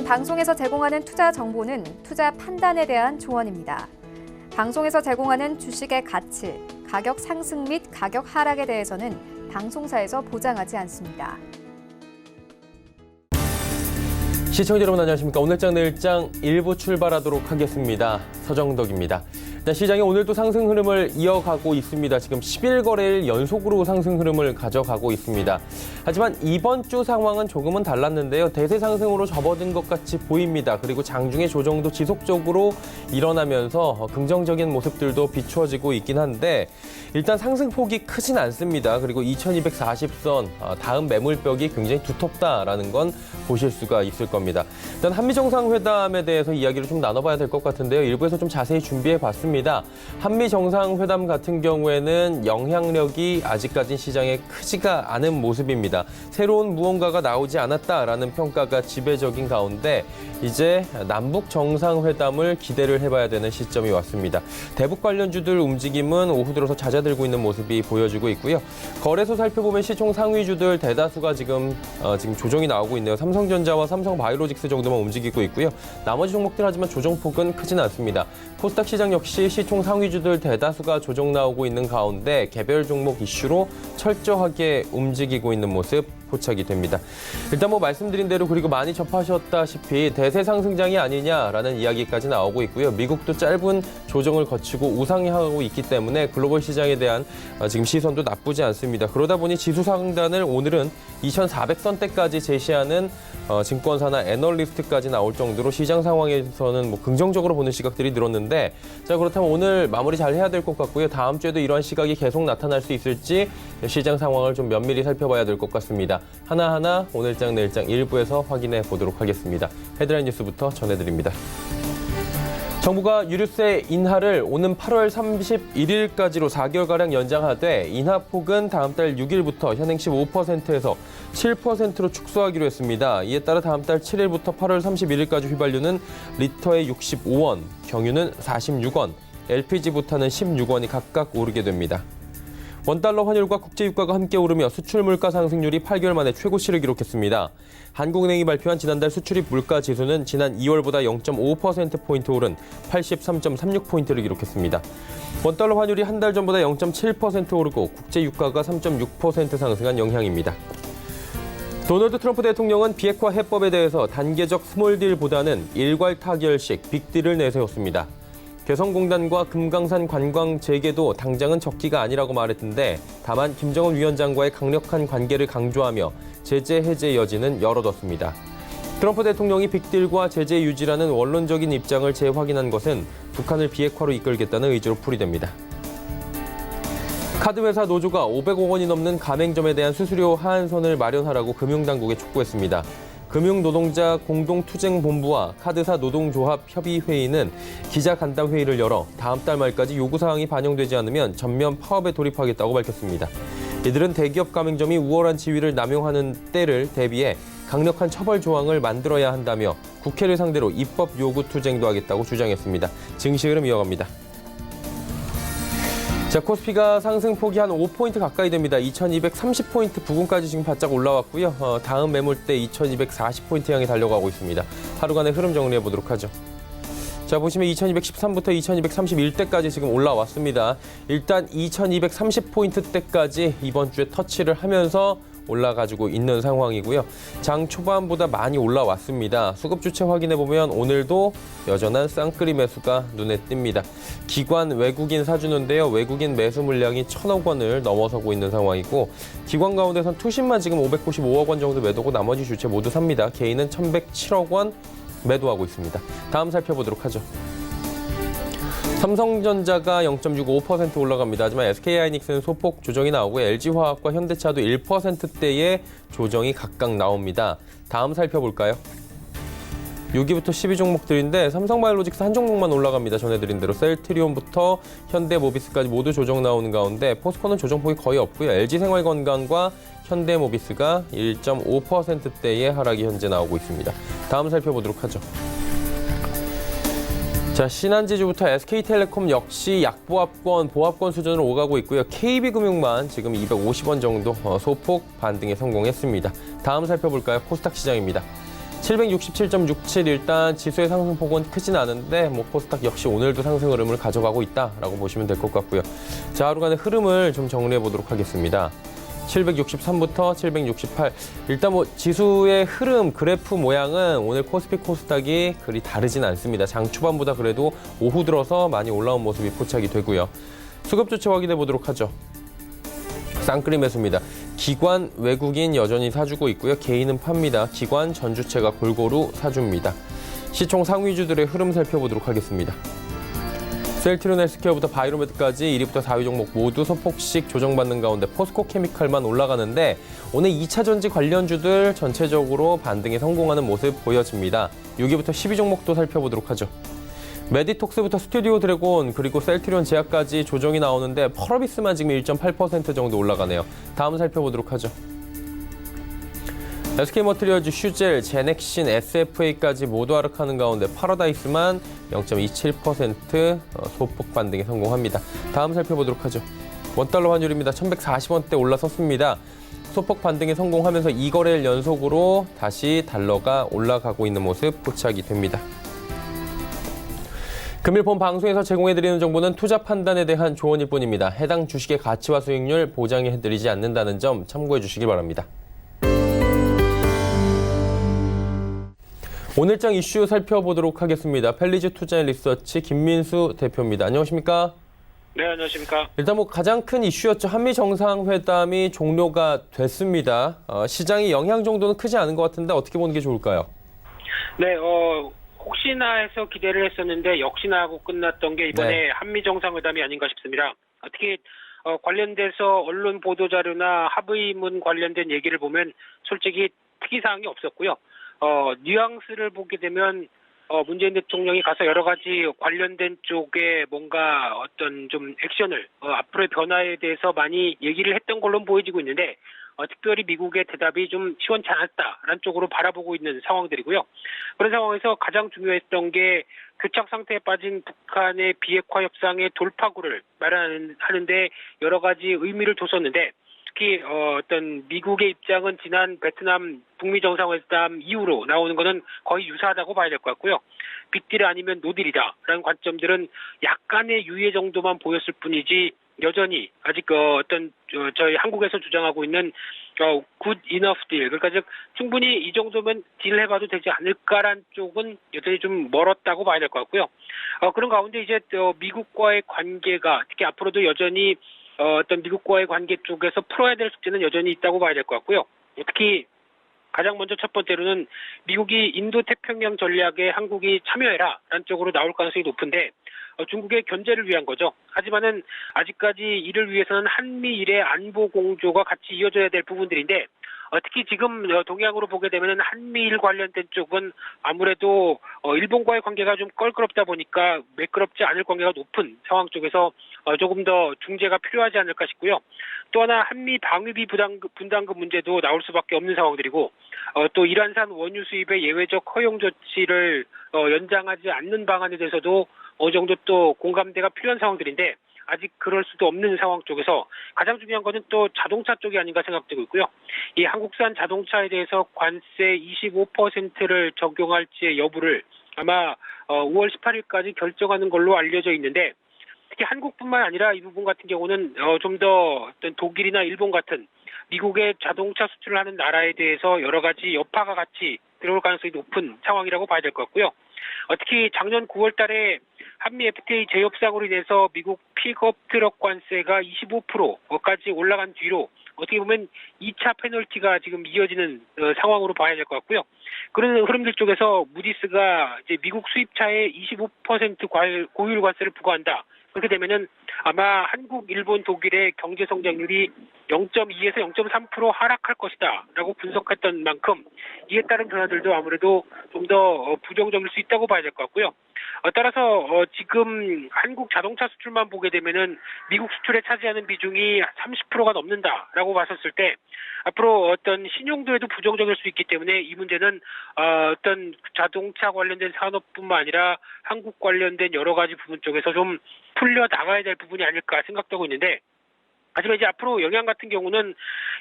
이번 방송에서 제공하는 투자 정보는 투자 판단에 대한 조언입니다. 방송에서 제공하는 주식의 가치, 가격 상승 및 가격 하락에 대해서는 방송사에서 보장하지 않습니다. 시청자 여러분 안녕하십니까. 오늘장 내일장 1부 출발하도록 하겠습니다. 서정덕입니다. 시장이 오늘도 상승 흐름을 이어가고 있습니다. 지금 11거래일 연속으로 상승 흐름을 가져가고 있습니다. 하지만 이번 주 상황은 조금은 달랐는데요. 대세 상승으로 접어든 것 같이 보입니다. 그리고 장중의 조정도 지속적으로 일어나면서 긍정적인 모습들도 비추어지고 있긴 한데 일단 상승폭이 크진 않습니다. 그리고 2240선 다음 매물벽이 굉장히 두텁다라는 건 보실 수가 있을 겁니다. 일단 한미정상회담에 대해서 이야기를 좀 나눠봐야 될 것 같은데요. 일부에서 좀 자세히 준비해봤습니다. 한미정상회담 같은 경우에는 영향력이 아직까지 시장에 크지가 않은 모습입니다. 새로운 무언가가 나오지 않았다라는 평가가 지배적인 가운데 이제 남북정상회담을 기대를 해봐야 되는 시점이 왔습니다. 대북 관련주들 움직임은 오후 들어서 잦아들고 있는 모습이 보여지고 있고요. 거래소 살펴보면 시총 상위주들 대다수가 지금 조정이 나오고 있네요. 삼성전자와 삼성바이오로직스 정도만 움직이고 있고요. 나머지 종목들 하지만 조정폭은 크진 않습니다. 코스닥 시장 역시 시총 상위주들 대다수가 조정 나오고 있는 가운데 개별 종목 이슈로 철저하게 움직이고 있는 모습 포착이 됩니다. 일단 말씀드린 대로 그리고 많이 접하셨다시피 대세 상승장이 아니냐라는 이야기까지 나오고 있고요. 미국도 짧은 조정을 거치고 우상향하고 있기 때문에 글로벌 시장에 대한 지금 시선도 나쁘지 않습니다. 그러다 보니 지수 상단을 오늘은 2400선대까지 제시하는 증권사나 애널리스트까지 나올 정도로 시장 상황에서는 긍정적으로 보는 시각들이 늘었는데 자 그렇다면 오늘 마무리 잘 해야 될 것 같고요. 다음 주에도 이러한 시각이 계속 나타날 수 있을지 시장 상황을 좀 면밀히 살펴봐야 될 것 같습니다. 하나하나 오늘장 내일장 1부에서 확인해 보도록 하겠습니다. 헤드라인 뉴스부터 전해드립니다. 정부가 유류세 인하를 오는 8월 31일까지로 4개월가량 연장하되 인하폭은 다음 달 6일부터 현행 15%에서 7%로 축소하기로 했습니다. 이에 따라 다음 달 7일부터 8월 31일까지 휘발유는 리터에 65원, 경유는 46원, LPG부터는 16원이 각각 오르게 됩니다. 원달러 환율과 국제유가가 함께 오르며 수출 물가 상승률이 8개월 만에 최고치를 기록했습니다. 한국은행이 발표한 지난달 수출입 물가 지수는 지난 2월보다 0.5%포인트 오른 83.36포인트를 기록했습니다. 원달러 환율이 한 달 전보다 0.7% 오르고 국제유가가 3.6% 상승한 영향입니다. 도널드 트럼프 대통령은 비핵화 해법에 대해서 단계적 스몰딜보다는 일괄 타결식 빅딜을 내세웠습니다. 개성공단과 금강산 관광 재개도 당장은 적기가 아니라고 말했던데 다만 김정은 위원장과의 강력한 관계를 강조하며 제재 해제 여지는 열어뒀습니다. 트럼프 대통령이 빅딜과 제재 유지라는 원론적인 입장을 재확인한 것은 북한을 비핵화로 이끌겠다는 의지로 풀이됩니다. 카드회사 노조가 500억 원이 넘는 가맹점에 대한 수수료 하한선을 마련하라고 금융당국에 촉구했습니다. 금융노동자 공동투쟁본부와 카드사 노동조합 협의회의는 기자간담회의를 열어 다음 달 말까지 요구사항이 반영되지 않으면 전면 파업에 돌입하겠다고 밝혔습니다. 이들은 대기업 가맹점이 우월한 지위를 남용하는 때를 대비해 강력한 처벌 조항을 만들어야 한다며 국회를 상대로 입법 요구 투쟁도 하겠다고 주장했습니다. 증시 흐름 이어갑니다. 자, 코스피가 상승폭이 한 5포인트 가까이 됩니다. 2230포인트 부근까지 지금 바짝 올라왔고요. 다음 매물대 2240포인트 향해 달려가고 있습니다. 하루간의 흐름 정리해 보도록 하죠. 자, 보시면 2213부터 2231대까지 지금 올라왔습니다. 일단 2230포인트대까지 이번 주에 터치를 하면서 올라가지고 있는 상황이고요. 장 초반보다 많이 올라왔습니다. 수급 주체 확인해보면 오늘도 여전한 쌍끌이 매수가 눈에 띕니다. 기관 외국인 사주는데요. 외국인 매수 물량이 1000억 원을 넘어서고 있는 상황이고 기관 가운데선 투신만 지금 595억 원 정도 매도고 나머지 주체 모두 삽니다. 개인은 1107억 원 매도하고 있습니다. 다음 살펴보도록 하죠. 삼성전자가 0.65% 올라갑니다. 하지만 SK하이닉스는 소폭 조정이 나오고 LG화학과 현대차도 1%대의 조정이 각각 나옵니다. 다음 살펴볼까요? 6위부터 10위 종목들인데 삼성바이오로직스 한 종목만 올라갑니다. 전해드린 대로 셀트리온부터 현대모비스까지 모두 조정 나오는 가운데 포스코는 조정폭이 거의 없고요. LG생활건강과 현대모비스가 1.5%대의 하락이 현재 나오고 있습니다. 다음 살펴보도록 하죠. 자, 신한지주부터 SK텔레콤 역시 약보합권, 보합권 수준으로 오가고 있고요. KB금융만 지금 250원 정도 소폭 반등에 성공했습니다. 다음 살펴볼까요? 코스닥 시장입니다. 767.67 일단 지수의 상승폭은 크진 않은데 코스닥 역시 오늘도 상승 흐름을 가져가고 있다라고 보시면 될 것 같고요. 자, 하루간의 흐름을 좀 정리해 보도록 하겠습니다. 763부터 768. 일단 지수의 흐름 그래프 모양은 오늘 코스피 코스닥이 그리 다르진 않습니다. 장 초반보다 그래도 오후 들어서 많이 올라온 모습이 포착이 되고요. 수급 조치 확인해 보도록 하죠. 쌍끌이 매수입니다. 기관, 외국인 여전히 사주고 있고요. 개인은 팝니다. 기관, 전주체가 골고루 사줍니다. 시총 상위주들의 흐름 살펴보도록 하겠습니다. 셀트리온 헬스케어부터 바이로메드까지 1위부터 4위 종목 모두 소폭씩 조정받는 가운데 포스코 케미칼만 올라가는데 오늘 2차 전지 관련주들 전체적으로 반등에 성공하는 모습 보여집니다. 6위부터 10위 종목도 살펴보도록 하죠. 메디톡스부터 스튜디오 드래곤 그리고 셀트리온 제약까지 조정이 나오는데 펄어비스만 지금 1.8% 정도 올라가네요. 다음 살펴보도록 하죠. SK머티리얼즈, 슈젤, 제넥신, SFA까지 모두 하락하는 가운데 파라다이스만 0.27% 소폭 반등에 성공합니다. 다음 살펴보도록 하죠. 원달러 환율입니다. 1140원대 올라섰습니다. 소폭 반등에 성공하면서 2거래일 연속으로 다시 달러가 올라가고 있는 모습 포착이 됩니다. 금일 본 방송에서 제공해드리는 정보는 투자 판단에 대한 조언일 뿐입니다. 해당 주식의 가치와 수익률 보장해드리지 않는다는 점 참고해 주시기 바랍니다. 오늘장 이슈 살펴보도록 하겠습니다. 펠리즈 투자앤리서치 김민수 대표입니다. 안녕하십니까? 네, 안녕하십니까? 일단 가장 큰 이슈였죠. 한미 정상회담이 종료가 됐습니다. 시장의 영향 정도는 크지 않은 것 같은데 어떻게 보는 게 좋을까요? 네, 혹시나 해서 기대를 했었는데 역시나 하고 끝났던 게 이번에 한미 정상회담이 아닌가 싶습니다. 특히 관련돼서 언론 보도자료나 합의문 관련된 얘기를 보면 솔직히 특이사항이 없었고요. 뉘앙스를 보게 되면 문재인 대통령이 가서 여러 가지 관련된 쪽에 뭔가 어떤 좀 액션을 앞으로의 변화에 대해서 많이 얘기를 했던 걸로 보여지고 있는데 특별히 미국의 대답이 좀 시원치 않았다라는 쪽으로 바라보고 있는 상황들이고요. 그런 상황에서 가장 중요했던 게 교착 상태에 빠진 북한의 비핵화 협상의 돌파구를 마련하는데 여러 가지 의미를 뒀었는데 특히 어떤 미국의 입장은 지난 베트남 북미 정상회담 이후로 나오는 것은 거의 유사하다고 봐야 될 것 같고요. 빅딜 아니면 노딜이다라는 관점들은 약간의 유예 정도만 보였을 뿐이지 여전히 아직 저희 한국에서 주장하고 있는 good enough deal, 그러니까 즉 충분히 이 정도면 딜해봐도 되지 않을까란 쪽은 여전히 좀 멀었다고 봐야 될 것 같고요. 그런 가운데 이제 미국과의 관계가 특히 앞으로도 여전히 어떤 미국과의 관계 쪽에서 풀어야 될 숙제는 여전히 있다고 봐야 될 것 같고요. 특히 가장 먼저 첫 번째로는 미국이 인도태평양 전략에 한국이 참여해라라는 쪽으로 나올 가능성이 높은데 중국의 견제를 위한 거죠. 하지만은 아직까지 이를 위해서는 한미일의 안보 공조가 같이 이어져야 될 부분들인데 특히 지금 동향으로 보게 되면은 한미일 관련된 쪽은 아무래도 일본과의 관계가 좀 껄끄럽다 보니까 매끄럽지 않을 관계가 높은 상황 쪽에서 조금 더 중재가 필요하지 않을까 싶고요. 또 하나 한미 방위비 분담금 문제도 나올 수밖에 없는 상황들이고 또 이란산 원유 수입의 예외적 허용 조치를 연장하지 않는 방안에 대해서도 어느 정도 또 공감대가 필요한 상황들인데 아직 그럴 수도 없는 상황 쪽에서 가장 중요한 것은 또 자동차 쪽이 아닌가 생각되고 있고요. 이 한국산 자동차에 대해서 관세 25%를 적용할지의 여부를 아마 5월 18일까지 결정하는 걸로 알려져 있는데 특히 한국뿐만 아니라 이 부분 같은 경우는 좀 더 어떤 독일이나 일본 같은 미국의 자동차 수출을 하는 나라에 대해서 여러 가지 여파가 같이 들어올 가능성이 높은 상황이라고 봐야 될 것 같고요. 특히 작년 9월 달에 한미 FTA 재협상으로 인해서 미국 픽업 트럭 관세가 25%까지 올라간 뒤로 어떻게 보면 2차 페널티가 지금 이어지는 상황으로 봐야 될 것 같고요. 그런 흐름들 쪽에서 무디스가 이제 미국 수입차에 25% 고율 관세를 부과한다. 그렇게 되면은 아마 한국, 일본, 독일의 경제 성장률이 0.2에서 0.3% 하락할 것이다라고 분석했던 만큼 이에 따른 변화들도 아무래도 좀 더 부정적일 수 있다고 봐야 될 것 같고요. 따라서 지금 한국 자동차 수출만 보게 되면은 미국 수출에 차지하는 비중이 30%가 넘는다라고 봤었을 때 앞으로 어떤 신용도에도 부정적일 수 있기 때문에 이 문제는 어떤 자동차 관련된 산업뿐만 아니라 한국 관련된 여러 가지 부분 쪽에서 좀 풀려 나가야 될 부분이 아닐까 생각되고 있는데 하지만 이제 앞으로 영향 같은 경우는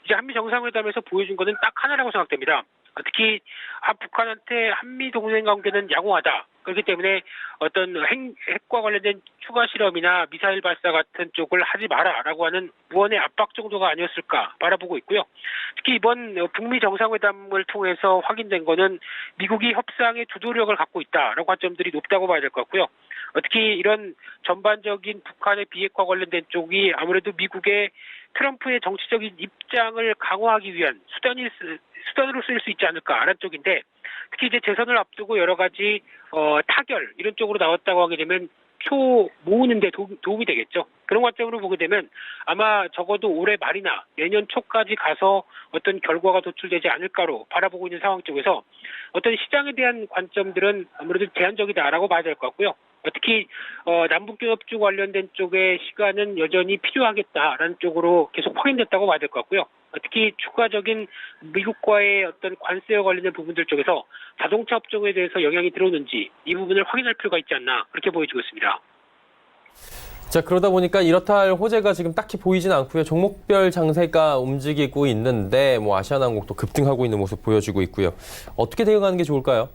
이제 한미 정상회담에서 보여준 것은 딱 하나라고 생각됩니다. 특히 북한한테 한미 동맹 관계는 양호하다. 그렇기 때문에 어떤 핵과 관련된 추가 실험이나 미사일 발사 같은 쪽을 하지 마라라고 하는 무언의 압박 정도가 아니었을까 바라보고 있고요. 특히 이번 북미 정상회담을 통해서 확인된 거는 미국이 협상에 주도력을 갖고 있다라고 관점들이 높다고 봐야 될 것 같고요. 특히 이런 전반적인 북한의 비핵화 관련된 쪽이 아무래도 미국의 트럼프의 정치적인 입장을 강화하기 위한 수단으로 쓰일 수 있지 않을까라는 쪽인데, 특히 이제 재선을 앞두고 여러 가지 타결 이런 쪽으로 나왔다고 하게 되면 표 모으는데 도움이 되겠죠. 그런 관점으로 보게 되면 아마 적어도 올해 말이나 내년 초까지 가서 어떤 결과가 도출되지 않을까로 바라보고 있는 상황 쪽에서 어떤 시장에 대한 관점들은 아무래도 제한적이다라고 봐야 될 것 같고요. 특히 남북경협주 관련된 쪽의 시간은 여전히 필요하겠다라는 쪽으로 계속 확인됐다고 봐야 될 것 같고요. 특히 추가적인 미국과의 어떤 관세와 관련된 부분들 쪽에서 자동차 업종에 대해서 영향이 들어오는지 이 부분을 확인할 필요가 있지 않나 그렇게 보여지고 있습니다. 자, 그러다 보니까 이렇다 할 호재가 지금 딱히 보이진 않고요. 종목별 장세가 움직이고 있는데 아시아나항공도 급등하고 있는 모습 보여주고 있고요. 어떻게 대응하는 게 좋을까요?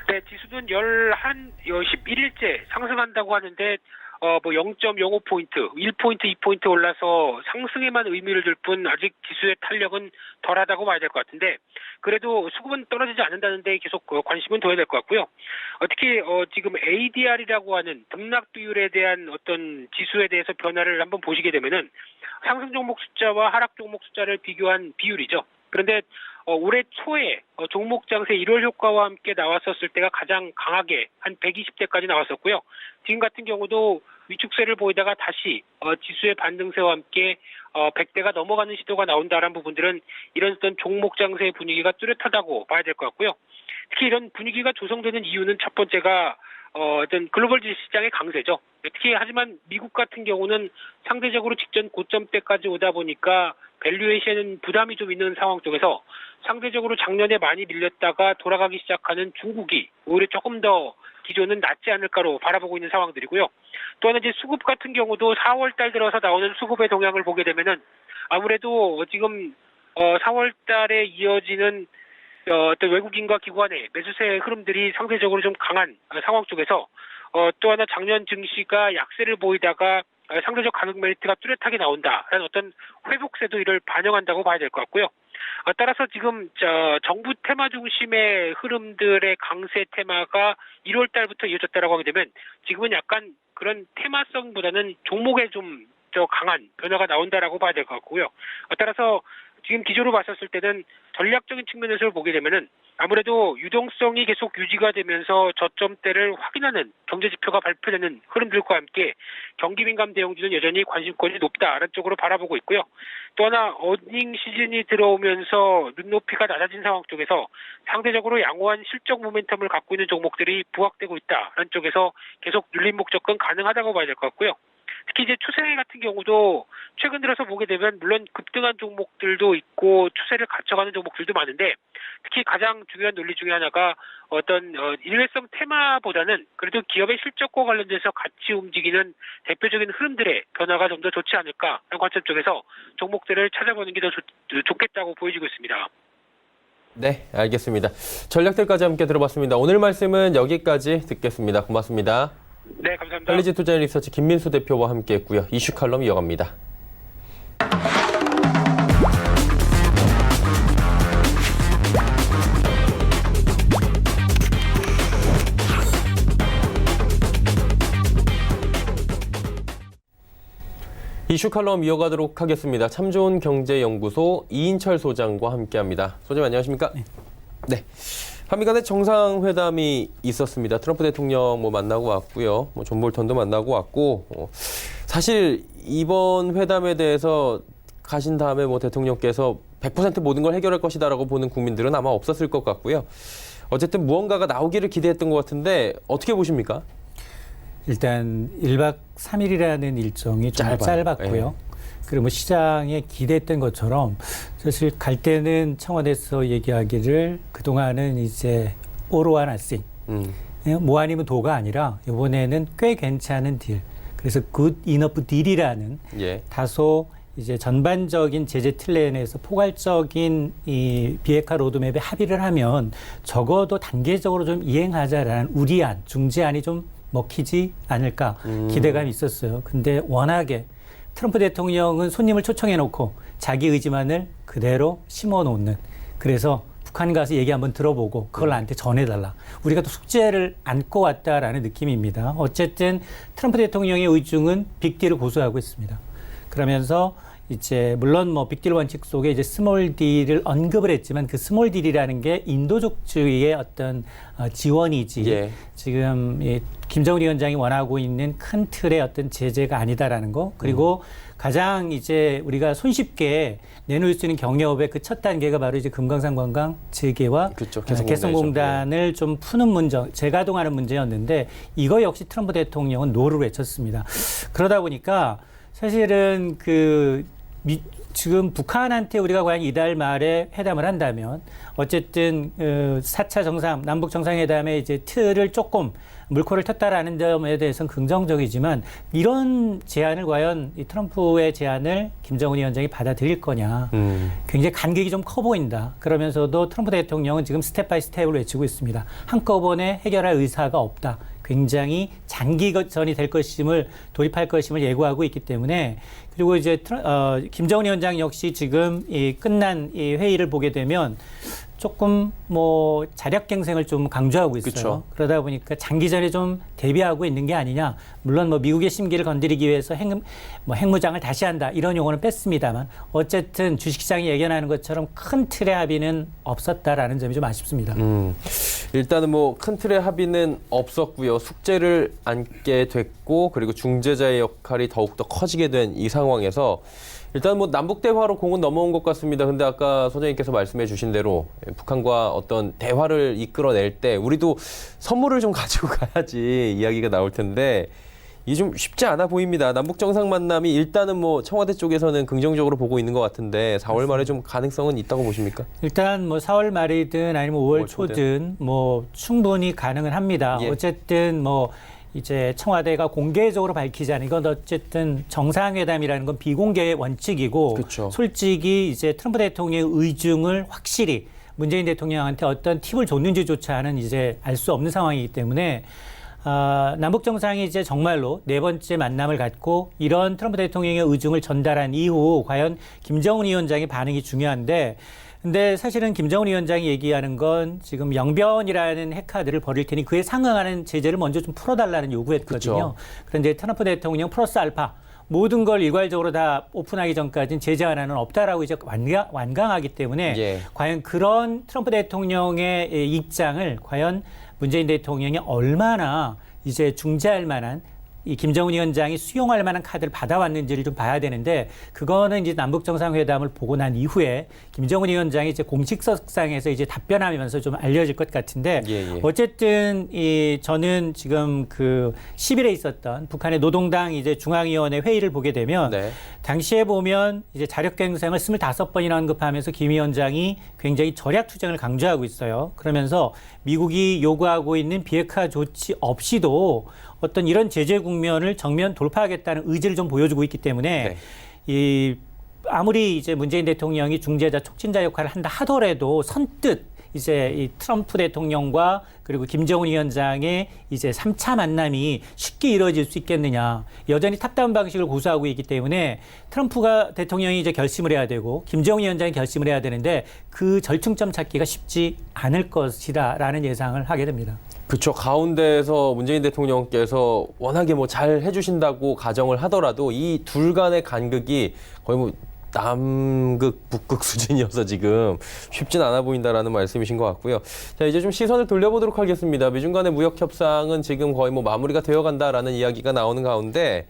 네, 지수는 11일째 상승한다고 하는데 0.05포인트, 1포인트, 2포인트 올라서 상승에만 의미를 둘 뿐 아직 지수의 탄력은 덜하다고 봐야 될 것 같은데, 그래도 수급은 떨어지지 않는다는 데 계속 관심은 둬야 될 것 같고요. 특히 지금 ADR이라고 하는 등락 비율에 대한 어떤 지수에 대해서 변화를 한번 보시게 되면은 상승 종목 숫자와 하락 종목 숫자를 비교한 비율이죠. 그런데 올해 초에 종목 장세 1월 효과와 함께 나왔었을 때가 가장 강하게 한 120대까지 나왔었고요. 지금 같은 경우도 위축세를 보이다가 다시 지수의 반등세와 함께 100대가 넘어가는 시도가 나온다라는 부분들은 이런 어떤 종목 장세의 분위기가 뚜렷하다고 봐야 될 것 같고요. 특히 이런 분위기가 조성되는 이유는 첫 번째가 어떤 글로벌 시장의 강세죠. 특히 하지만 미국 같은 경우는 상대적으로 직전 고점대까지 오다 보니까 밸류에이션은 부담이 좀 있는 상황 쪽에서 상대적으로 작년에 많이 밀렸다가 돌아가기 시작하는 중국이 오히려 조금 더 기조는 낫지 않을까로 바라보고 있는 상황들이고요. 또 하나 이제 수급 같은 경우도 4월 달 들어서 나오는 수급의 동향을 보게 되면은 아무래도 지금 4월 달에 이어지는 어떤 외국인과 기관의 매수세 흐름들이 상대적으로 좀 강한 상황 쪽에서 또 하나 작년 증시가 약세를 보이다가 상대적 가격 메리트가 뚜렷하게 나온다라는 어떤 회복세도 이를 반영한다고 봐야 될 것 같고요. 따라서 지금 정부 테마 중심의 흐름들의 강세 테마가 1월 달부터 이어졌다라고 하게 되면 지금은 약간 그런 테마성보다는 종목에 좀 더 강한 변화가 나온다라고 봐야 될 것 같고요. 따라서 지금 기조로 봤었을 때는 전략적인 측면에서 보게 되면은 아무래도 유동성이 계속 유지가 되면서 저점대를 확인하는 경제지표가 발표되는 흐름들과 함께 경기민감 대형주는 여전히 관심권이 높다라는 쪽으로 바라보고 있고요. 또 하나 어닝 시즌이 들어오면서 눈높이가 낮아진 상황 쪽에서 상대적으로 양호한 실적 모멘텀을 갖고 있는 종목들이 부각되고 있다라는 쪽에서 계속 눌림목 접근 가능하다고 봐야 될 것 같고요. 특히 이제 추세 같은 경우도 최근 들어서 보게 되면 물론 급등한 종목들도 있고 추세를 갖춰가는 종목들도 많은데 특히 가장 중요한 논리 중에 하나가 어떤 일회성 테마보다는 그래도 기업의 실적과 관련돼서 같이 움직이는 대표적인 흐름들의 변화가 좀 더 좋지 않을까라는 관점 쪽에서 종목들을 찾아보는 게 더 좋겠다고 보여지고 있습니다. 네, 알겠습니다. 전략들까지 함께 들어봤습니다. 오늘 말씀은 여기까지 듣겠습니다. 고맙습니다. 네, 감사합니다. 퀄리지 투자 리서치 김민수 대표와 함께했고요. 이슈 칼럼 이어갑니다. 이슈 칼럼 이어가도록 하겠습니다. 참 좋은 경제연구소 이인철 소장과 함께합니다. 소장님 안녕하십니까? 네. 한미 간의 정상회담이 있었습니다. 트럼프 대통령 만나고 왔고요. 존 볼턴도 만나고 왔고, 사실 이번 회담에 대해서 가신 다음에 대통령께서 100% 모든 걸 해결할 것이다라고 보는 국민들은 아마 없었을 것 같고요. 어쨌든 무언가가 나오기를 기대했던 것 같은데 어떻게 보십니까? 일단 1박 3일이라는 일정이 좀 짧았고요. 네. 그리고 시장에 기대했던 것처럼 사실 갈 때는 청와대에서 얘기하기를 그동안은 이제 all or nothing, 뭐 아니면 도가 아니라 이번에는 꽤 괜찮은 딜, 그래서 good enough deal이라는 다소 이제 전반적인 제재 틀에 내에서 포괄적인 이 비핵화 로드맵에 합의를 하면 적어도 단계적으로 좀 이행하자라는 우리안, 중재안이 좀 먹히지 않을까 기대감이 있었어요. 근데 워낙에 트럼프 대통령은 손님을 초청해 놓고 자기 의지만을 그대로 심어 놓는, 그래서 북한 가서 얘기 한번 들어보고 그걸 나한테 전해달라. 우리가 또 숙제를 안고 왔다라는 느낌입니다. 어쨌든 트럼프 대통령의 의중은 빅딜을 고수하고 있습니다. 그러면서 이제 물론 뭐 빅딜 원칙 속에 이제 스몰 딜을 언급을 했지만 그 스몰 딜이라는 게 인도적주의의 어떤 지원이지 예. 지금 이 김정은 위원장이 원하고 있는 큰 틀의 어떤 제재가 아니다라는 거. 그리고 가장 이제 우리가 손쉽게 내놓을 수 있는 경협의 그 첫 단계가 바로 이제 금강산 관광 재개와 그렇죠. 개성공단을 좀 푸는 문제, 재가동하는 문제였는데 이거 역시 트럼프 대통령은 노를 외쳤습니다. 그러다 보니까 사실은 지금 북한한테 우리가 과연 이달 말에 회담을 한다면 어쨌든 4차 남북 정상회담의 이제 틀을 조금 물꼬를 텄다라는 점에 대해서는 긍정적이지만 이런 제안을 과연 이 트럼프의 제안을 김정은 위원장이 받아들일 거냐. 굉장히 간격이 좀 커 보인다. 그러면서도 트럼프 대통령은 지금 스텝 바이 스텝을 외치고 있습니다. 한꺼번에 해결할 의사가 없다. 굉장히 장기전이 될 것임을 돌입할 것임을 예고하고 있기 때문에 그리고 이제 김정은 위원장 역시 지금 이 끝난 이 회의를 보게 되면 조금 뭐 자력갱생을 좀 강조하고 있어요. 그쵸. 그러다 보니까 장기전에 좀 대비하고 있는 게 아니냐. 물론 뭐 미국의 심기를 건드리기 위해서 핵무장을 다시 한다 이런 용어는 뺐습니다만 어쨌든 주식시장이 예견하는 것처럼 큰 틀의 합의는 없었다라는 점이 좀 아쉽습니다. 일단은 뭐 큰 틀의 합의는 없었고요. 숙제를 안게 됐고 그리고 중재자의 역할이 더욱더 커지게 된 이 상황에서 일단 뭐 남북 대화로 공은 넘어온 것 같습니다. 근데 아까 소장님께서 말씀해 주신 대로 북한과 어떤 대화를 이끌어낼 때 우리도 선물을 좀 가지고 가야지 이야기가 나올 텐데 이게 좀 쉽지 않아 보입니다. 남북 정상 만남이 일단은 뭐 청와대 쪽에서는 긍정적으로 보고 있는 것 같은데 4월 말에 좀 가능성은 있다고 보십니까? 일단 뭐 4월 말이든 아니면 5월 초든 뭐 충분히 가능은 합니다. 예. 어쨌든 뭐 이제 청와대가 공개적으로 밝히지 않은 이건 어쨌든 정상회담이라는 건 비공개의 원칙이고 그쵸. 솔직히 이제 트럼프 대통령의 의중을 확실히 문재인 대통령한테 어떤 팁을 줬는지조차는 이제 알 수 없는 상황이기 때문에 남북 정상이 이제 정말로 네 번째 만남을 갖고 이런 트럼프 대통령의 의중을 전달한 이후 과연 김정은 위원장의 반응이 중요한데 근데 사실은 김정은 위원장이 얘기하는 건 지금 영변이라는 핵카드를 벌일 테니 그에 상응하는 제재를 먼저 좀 풀어달라는 요구했거든요. 그런데 트럼프 대통령 플러스 알파 모든 걸 일괄적으로 다 오픈하기 전까지는 제재 하나는 없다라고 이제 완강하기 때문에 예. 과연 그런 트럼프 대통령의 입장을 과연 문재인 대통령이 얼마나 이제 중재할 만한 이 김정은 위원장이 수용할 만한 카드를 받아왔는지를 좀 봐야 되는데 그거는 이제 남북 정상회담을 보고 난 이후에 김정은 위원장이 이제 공식석상에서 이제 답변하면서 좀 알려질 것 같은데 어쨌든 저는 지금 그 10일에 있었던 북한의 노동당 이제 중앙위원회 회의를 보게 되면 당시에 보면 이제 자력갱생을 25번이나 언급하면서 김 위원장이 굉장히 절약 투쟁을 강조하고 있어요. 그러면서 미국이 요구하고 있는 비핵화 조치 없이도 어떤 이런 제재 국면을 정면 돌파하겠다는 의지를 좀 보여주고 있기 때문에 아무리 이제 문재인 대통령이 중재자 촉진자 역할을 한다 하더라도 선뜻 이제 이 트럼프 대통령과 그리고 김정은 위원장의 이제 3차 만남이 쉽게 이루어질 수 있겠느냐. 여전히 탑다운 방식을 고수하고 있기 때문에 트럼프가 대통령이 이제 결심을 해야 되고 김정은 위원장이 결심을 해야 되는데 그 절충점 찾기가 쉽지 않을 것이다라는 예상을 하게 됩니다. 그렇죠. 가운데에서 문재인 대통령께서 워낙에 뭐 잘 해주신다고 가정을 하더라도 이 둘 간의 간극이 거의 뭐 남극, 북극 수준이어서 지금 쉽진 않아 보인다라는 말씀이신 것 같고요. 자, 이제 좀 시선을 돌려보도록 하겠습니다. 미중 간의 무역 협상은 지금 거의 뭐 마무리가 되어 간다라는 이야기가 나오는 가운데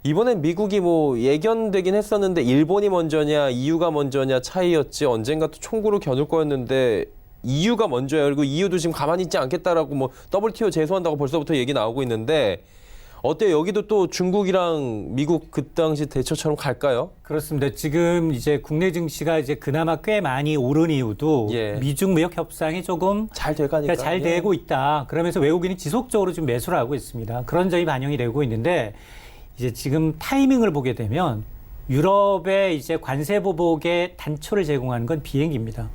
이번엔 미국이 뭐 예견되긴 했었는데 일본이 먼저냐, EU가 먼저냐 차이였지 언젠가 또 총구로 겨눌 거였는데 EU가 먼저야. 그리고 EU도 지금 가만히 있지 않겠다라고 뭐 WTO 제소한다고 벌써부터 얘기 나오고 있는데 어때요? 여기도 또 중국이랑 미국 그 당시 대처처럼 갈까요? 그렇습니다. 지금 이제 국내 증시가 이제 그나마 꽤 많이 오른 이유도 미중 무역 협상이 조금 잘 돼가니까 잘 되고 있다. 그러면서 외국인이 지속적으로 좀 매수를 하고 있습니다. 그런 점이 반영이 되고 있는데 이제 지금 타이밍을 보게 되면 유럽의 이제 관세 보복의 단초를 제공하는 건 비행기입니다.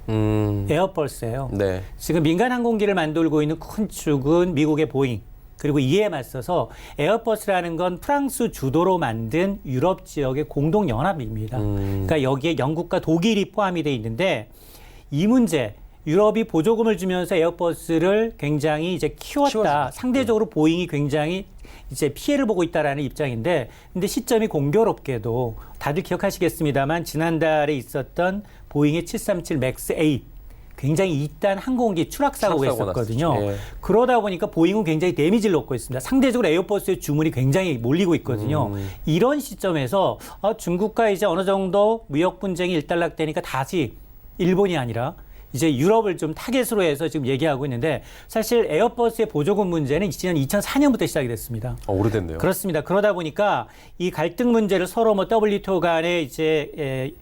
에어버스예요. 네. 지금 민간 항공기를 만들고 있는 큰 축은 미국의 보잉. 그리고 이에 맞서서 에어버스라는 건 프랑스 주도로 만든 유럽 지역의 공동 연합입니다. 그러니까 여기에 영국과 독일이 포함이 돼 있는데 이 문제 유럽이 보조금을 주면서 에어버스를 굉장히 이제 키웠다. 상대적으로 보잉이 굉장히 이제 피해를 보고 있다라는 입장인데, 근데 시점이 공교롭게도 다들 기억하시겠습니다만 지난달에 있었던 보잉의 737 맥스 8 굉장히 이딴 항공기 추락 사고가 있었거든요. 예. 그러다 보니까 보잉은 굉장히 데미지를 얻고 있습니다. 상대적으로 에어버스의 주문이 굉장히 몰리고 있거든요. 이런 시점에서 중국과 이제 어느 정도 무역 분쟁이 일단락되니까 다시 일본이 아니라 이제 유럽을 좀 타겟으로 해서 지금 얘기하고 있는데, 사실 에어버스의 보조금 문제는 2004년부터 시작이 됐습니다. 오래됐네요. 그렇습니다. 그러다 보니까 이 갈등 문제를 서로 뭐 WTO 간에 이제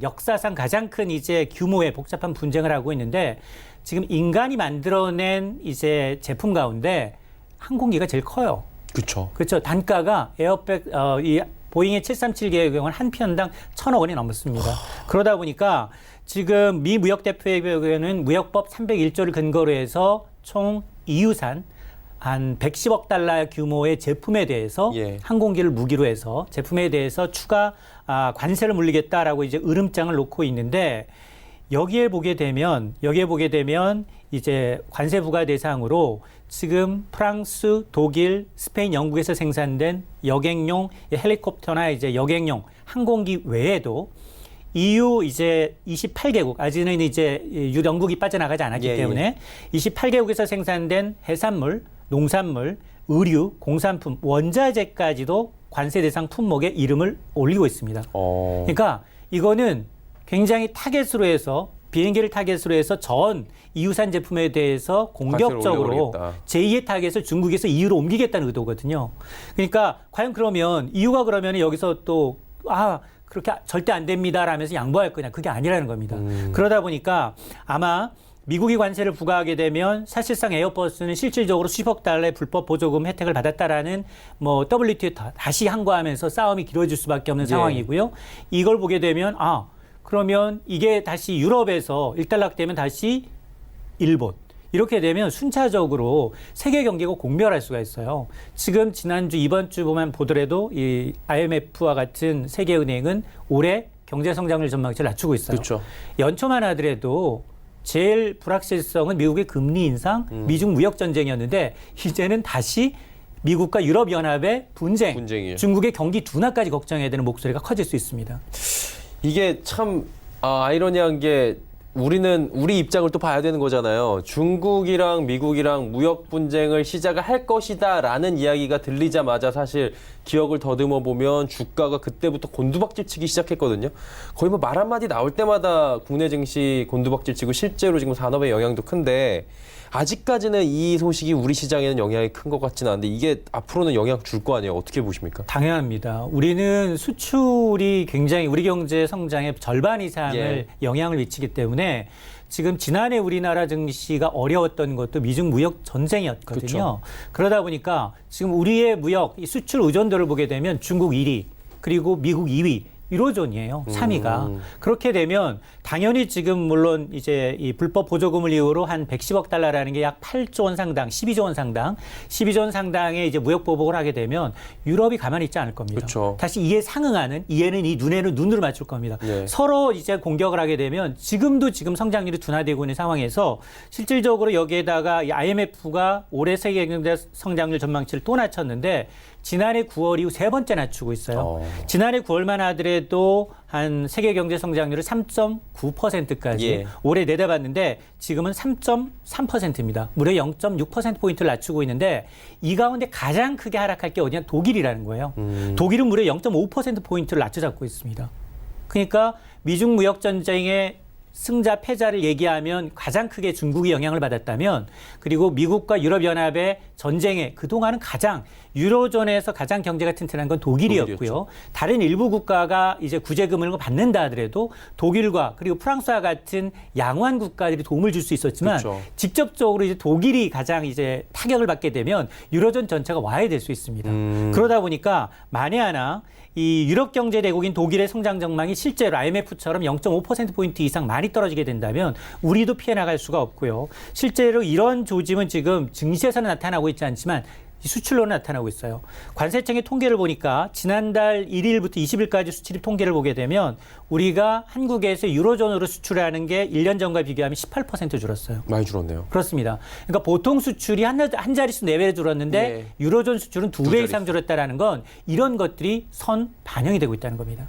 역사상 가장 큰 이제 규모의 복잡한 분쟁을 하고 있는데, 지금 인간이 만들어낸 이제 제품 가운데 항공기가 제일 커요. 그렇죠. 그렇죠. 단가가 이 보잉의 737개의 경우는 한 편당 1,000억 원이 넘습니다. 그러다 보니까 지금 미 무역 대표의 경우에는 무역법 301조를 근거로 해서 총 EU산 한 110억 달러 규모의 제품에 대해서 예. 항공기를 무기로 해서 제품에 대해서 추가 관세를 물리겠다라고 이제 으름장을 놓고 있는데, 여기에 보게 되면 이제 관세 부과 대상으로 지금 프랑스, 독일, 스페인, 영국에서 생산된 여객용 헬리콥터나 이제 여객용 항공기 외에도 EU 이제 28개국, 아직은 이제 영국이 빠져나가지 않았기 때문에 28개국에서 생산된 해산물, 농산물, 의류, 공산품, 원자재까지도 관세 대상 품목에 이름을 올리고 있습니다. 그러니까 이거는 굉장히 타겟으로 해서, 비행기를 타겟으로 해서 전 EU산 제품에 대해서 공격적으로 제2의 타겟을 중국에서 EU로 옮기겠다는 의도거든요. 그러니까 과연 그러면 EU가 그러면 여기서 또 그렇게 절대 안 됩니다 라면서 양보할 거냐, 그게 아니라는 겁니다. 그러다 보니까 아마 미국이 관세를 부과하게 되면 사실상 에어버스는 실질적으로 수십억 달러의 불법 보조금 혜택을 받았다라는 뭐 WTO에 다시 항거하면서 싸움이 길어질 수밖에 없는 상황이고요. 이걸 보게 되면 그러면 이게 다시 유럽에서 일단락되면 다시 일본, 이렇게 되면 순차적으로 세계 경제가 공멸할 수가 있어요. 지금 지난주, 이번 주만 보더라도 이 IMF와 같은 세계은행은 올해 경제 성장률 전망치를 낮추고 있어요. 그렇죠. 연초만 하더라도 제일 불확실성은 미국의 금리 인상, 미중 무역 전쟁이었는데, 이제는 다시 미국과 유럽연합의 분쟁이에요. 중국의 경기 둔화까지 걱정해야 되는 목소리가 커질 수 있습니다. 이게 참 아이러니한 게, 우리 입장을 또 봐야 되는 거잖아요. 중국이랑 미국이랑 무역 분쟁을 시작을 할 것이다라는 이야기가 들리자마자 사실 기억을 더듬어 보면 주가가 그때부터 곤두박질 치기 시작했거든요. 거의 뭐 말 한마디 나올 때마다 국내 증시 곤두박질 치고 실제로 지금 산업의 영향도 큰데, 아직까지는 이 소식이 우리 시장에는 영향이 큰 것 같지는 않은데, 이게 앞으로는 영향 줄 거 아니에요? 어떻게 보십니까? 당연합니다. 우리는 수출이 굉장히 우리 경제 성장의 절반 이상을 영향을 미치기 때문에 지금 지난해 우리나라 증시가 어려웠던 것도 미중 무역 전쟁이었거든요. 그렇죠. 그러다 보니까 지금 우리의 무역, 이 수출 의존도를 보게 되면 중국 1위, 그리고 미국 2위, 1호존이에요. 3위가. 그렇게 되면 당연히 지금 물론 이제 이 불법 보조금을 이유로 한 110억 달러라는 게 약 8조 원 상당, 12조 원 상당, 12조 원 상당의 이제 무역 보복을 하게 되면 유럽이 가만히 있지 않을 겁니다. 그렇죠. 다시 이에 상응하는, 이에는 이, 눈에는 눈으로 맞출 겁니다. 네. 서로 이제 공격을 하게 되면 지금 성장률이 둔화되고 있는 상황에서 실질적으로 여기에다가 이 IMF가 올해 세계 경제 성장률 전망치를 또 낮췄는데, 지난해 9월 이후 세 번째 낮추고 있어요. 지난해 9월만 하더라도 한 세계 경제 성장률을 3.9%까지 올해 내다봤는데, 지금은 3.3%입니다. 무려 0.6%포인트를 낮추고 있는데, 이 가운데 가장 크게 하락할 게 어디냐? 독일이라는 거예요. 독일은 무려 0.5%포인트를 낮춰잡고 있습니다. 그러니까 미중 무역 전쟁의 승자 패자를 얘기하면 가장 크게 중국이 영향을 받았다면, 그리고 미국과 유럽연합의 전쟁에 그동안은 가장 유로존에서 가장 경제가 튼튼한 건 독일이었고요. 다른 일부 국가가 이제 구제금을 받는다 하더라도 독일과 그리고 프랑스와 같은 양호한 국가들이 도움을 줄 수 있었지만, 직접적으로 이제 독일이 가장 이제 타격을 받게 되면 유로존 전체가 와해될 수 있습니다. 그러다 보니까 만에 하나 이 유럽 경제 대국인 독일의 성장 전망이 실제로 IMF처럼 0.5%포인트 이상 많이 떨어지게 된다면 우리도 피해 나갈 수가 없고요. 실제로 이런 조짐은 지금 증시에서는 나타나고 있지 않지만 수출로 나타나고 있어요. 관세청의 통계를 보니까 지난달 1일부터 20일까지 수출입 통계를 보게 되면 우리가 한국에서 유로존으로 수출하는 게 1년 전과 비교하면 18% 줄었어요. 많이 줄었네요. 그렇습니다. 그러니까 보통 수출이 한 자릿수 4배 줄었는데 예. 유로존 수출은 2배 자릿수. 이상 줄었다라는 건 이런 것들이 반영이 되고 있다는 겁니다.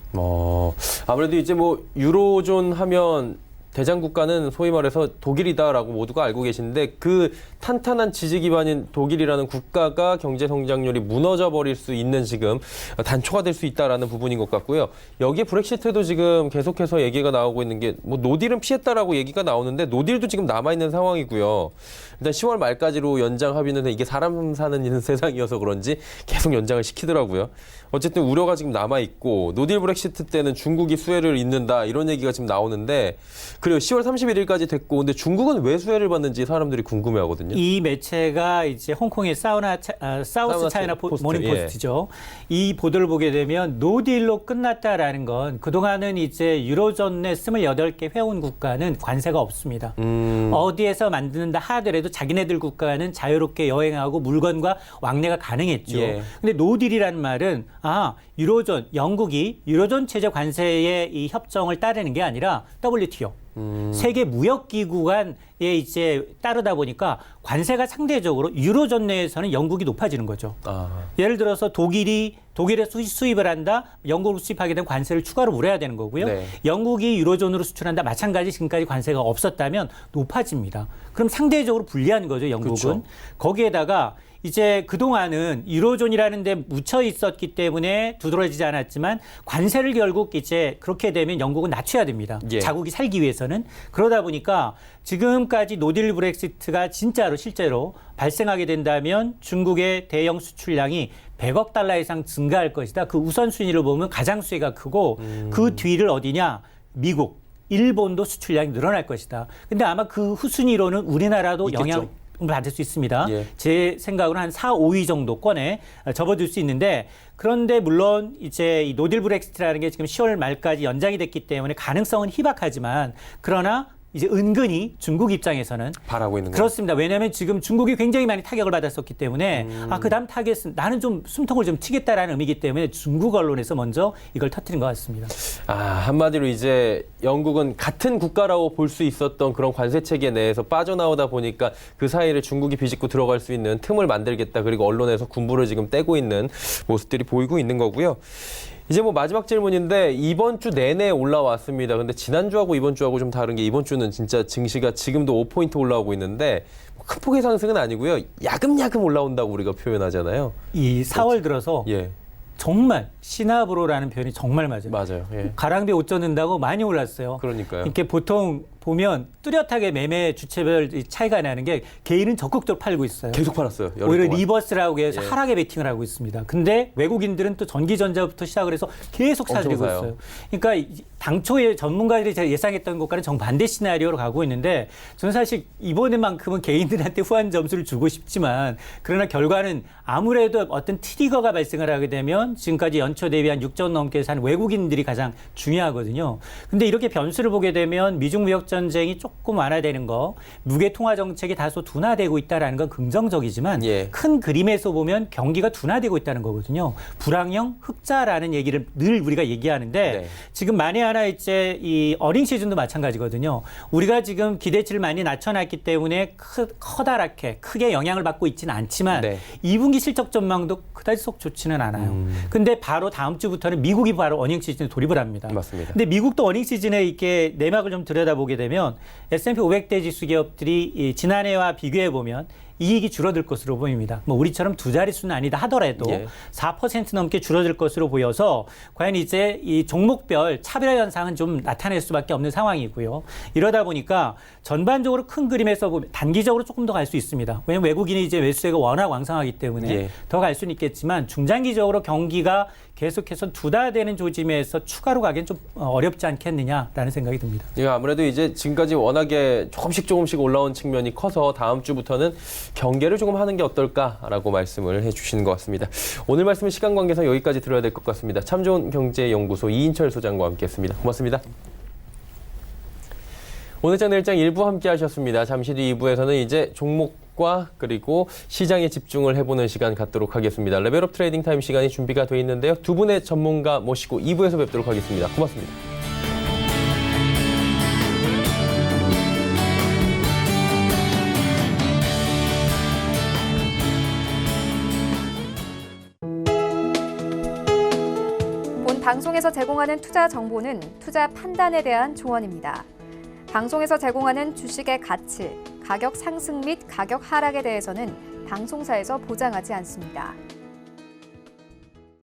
아무래도 이제 뭐 유로존 하면 대장 국가는 소위 말해서 독일이다라고 모두가 알고 계시는데 그 탄탄한 지지 기반인 독일이라는 국가가 경제 성장률이 무너져 버릴 수 있는 지금 단초가 될 수 있다라는 부분인 것 같고요. 여기에 브렉시트도 지금 계속해서 얘기가 나오고 있는 게 뭐 노딜은 피했다라고 얘기가 나오는데 노딜도 지금 남아 있는 상황이고요. 일단 10월 말까지로 연장 합의는 이게 사람 사는 세상이어서 그런지 계속 연장을 시키더라고요. 어쨌든 우려가 지금 남아 있고 노딜 브렉시트 때는 중국이 수혜를 잇는다 이런 얘기가 지금 나오는데 그리고 10월 31일까지 됐고 근데 중국은 왜 수혜를 받는지 사람들이 궁금해하거든요. 이 매체가 이제 홍콩의 사우스 차이나 포스트, 모닝 포스트죠. 이 보도를 보게 되면 노딜로 끝났다라는 건 그동안은 이제 유로존 내 28개 회원 국가는 관세가 없습니다. 어디에서 만드는다 하더라도 자기네들 국가는 자유롭게 여행하고 물건과 왕래가 가능했죠. 예. 근데 노딜이라는 말은 유로존, 영국이 유로존 체제 관세의 이 협정을 따르는 게 아니라 WTO. 세계 무역기구간에 이제 따르다 보니까 관세가 상대적으로 유로존 내에서는 영국이 높아지는 거죠. 예를 들어서 독일에 수입을 한다, 영국으로 수입하게 되면 관세를 추가로 물어야 되는 거고요. 네. 영국이 유로존으로 수출한다, 마찬가지 지금까지 관세가 없었다면 높아집니다. 그럼 상대적으로 불리한 거죠, 영국은. 그쵸. 거기에다가 이제 그동안은 유로존이라는 데 묻혀 있었기 때문에 두드러지지 않았지만 관세를 결국 이제 그렇게 되면 영국은 낮춰야 됩니다. 예. 자국이 살기 위해서는. 그러다 보니까 지금까지 노딜 브렉시트가 진짜로 실제로 발생하게 된다면 중국의 대형 수출량이 100억 달러 이상 증가할 것이다. 그 우선순위를 보면 가장 수혜가 크고 그 뒤를 어디냐? 미국, 일본도 수출량이 늘어날 것이다. 근데 아마 그 후순위로는 우리나라도 있겠죠. 영향 받을 수 있습니다. 예. 제 생각으로는 한 4, 5위 정도권에 접어들 수 있는데 그런데 물론 이제 이 노딜 브렉시트라는 게 지금 10월 말까지 연장이 됐기 때문에 가능성은 희박하지만 그러나 이제 은근히 중국 입장에서는 바라고 있는 거예요. 그렇습니다. 왜냐하면 지금 중국이 굉장히 많이 타격을 받았었기 때문에 그 다음 타겟은 나는 좀 숨통을 좀 치겠다라는 의미이기 때문에 중국 언론에서 먼저 이걸 터뜨린 것 같습니다. 한마디로 이제 영국은 같은 국가라고 볼 수 있었던 그런 관세 체계 내에서 빠져나오다 보니까 그 사이를 중국이 비집고 들어갈 수 있는 틈을 만들겠다. 그리고 언론에서 군부를 지금 떼고 있는 모습들이 보이고 있는 거고요. 이제 뭐 마지막 질문인데 이번 주 내내 올라왔습니다. 근데 지난주하고 이번 주하고 좀 다른 게 이번 주는 진짜 증시가 지금도 5포인트 올라오고 있는데 큰 폭의 상승은 아니고요. 야금야금 올라온다고 우리가 표현하잖아요. 이 4월 들어서 예, 정말 시나브로라는 표현이 정말 맞아요. 맞아요. 예. 가랑비에 옷 젖는다고 많이 올랐어요. 그러니까요. 이렇게 보통 보면 뚜렷하게 매매 주체별 차이가 나는 게 개인은 적극적으로 팔고 있어요. 계속 팔았어요. 열흘 오히려 동안. 리버스라고 해서 예. 하락에 베팅을 하고 있습니다. 근데 외국인들은 또 전기전자부터 시작을 해서 계속 사들이고 엄청 사요. 있어요. 그러니까 당초에 전문가들이 제가 예상했던 것과는 정반대 시나리오로 가고 있는데 저는 사실 이번에만큼은 개인들한테 후한 점수를 주고 싶지만 그러나 결과는 아무래도 어떤 트리거가 발생을 하게 되면 지금까지 연초 대비 한 6조 넘게 산 외국인들이 가장 중요하거든요. 근데 이렇게 변수를 보게 되면 미중 무역 전쟁이 조금 완화되는 거, 무게 통화 정책이 다소 둔화되고 있다라는 건 긍정적이지만 예. 큰 그림에서 보면 경기가 둔화되고 있다는 거거든요. 불황형 흑자라는 얘기를 늘 우리가 얘기하는데 네. 지금 만에 하나 이제 이 어닝 시즌도 마찬가지거든요. 우리가 지금 기대치를 많이 낮춰놨기 때문에 커다랗게 크게 영향을 받고 있지는 않지만 네. 2분기 실적 전망도 그다지 속 좋지는 않아요. 근데 바로 다음 주부터는 미국이 바로 어닝 시즌에 돌입을 합니다. 맞습니다. 근데 미국도 어닝 시즌에 이렇게 내막을 좀 들여다보게 되면 S&P 500대 지수 기업들이 이 지난해와 비교해 보면 이익이 줄어들 것으로 보입니다. 뭐 우리처럼 두 자릿수는 아니다 하더라도 예. 4% 넘게 줄어들 것으로 보여서 과연 이제 이 종목별 차별화 현상은 좀 나타낼 수밖에 없는 상황이고요. 이러다 보니까 전반적으로 큰 그림에서 보면 단기적으로 조금 더 갈 수 있습니다. 왜냐하면 외국인이 이제 매수세가 워낙 왕성하기 때문에 예. 더 갈 수는 있겠지만 중장기적으로 경기가 계속해서 두달되는 조짐에서 추가로 가기엔 좀 어렵지 않겠느냐라는 생각이 듭니다. 예, 아무래도 이제 지금까지 워낙에 조금씩 올라온 측면이 커서 다음 주부터는 경계를 조금 하는 게 어떨까라고 말씀을 해주시는 것 같습니다. 오늘 말씀은 시간 관계상 여기까지 들어야 될 것 같습니다. 참 좋은 경제연구소 이인철 소장과 함께했습니다. 고맙습니다. 오늘장 내일장 1부 함께 하셨습니다. 잠시 뒤 2부에서는 이제 종목과 그리고 시장에 집중을 해보는 시간 갖도록 하겠습니다. 레벨업 트레이딩 타임 시간이 준비가 되어 있는데요. 두 분의 전문가 모시고 2부에서 뵙도록 하겠습니다. 고맙습니다. 본 방송에서 제공하는 투자 정보는 투자 판단에 대한 조언입니다. 방송에서 제공하는 주식의 가치, 가격 상승 및 가격 하락에 대해서는 방송사에서 보장하지 않습니다.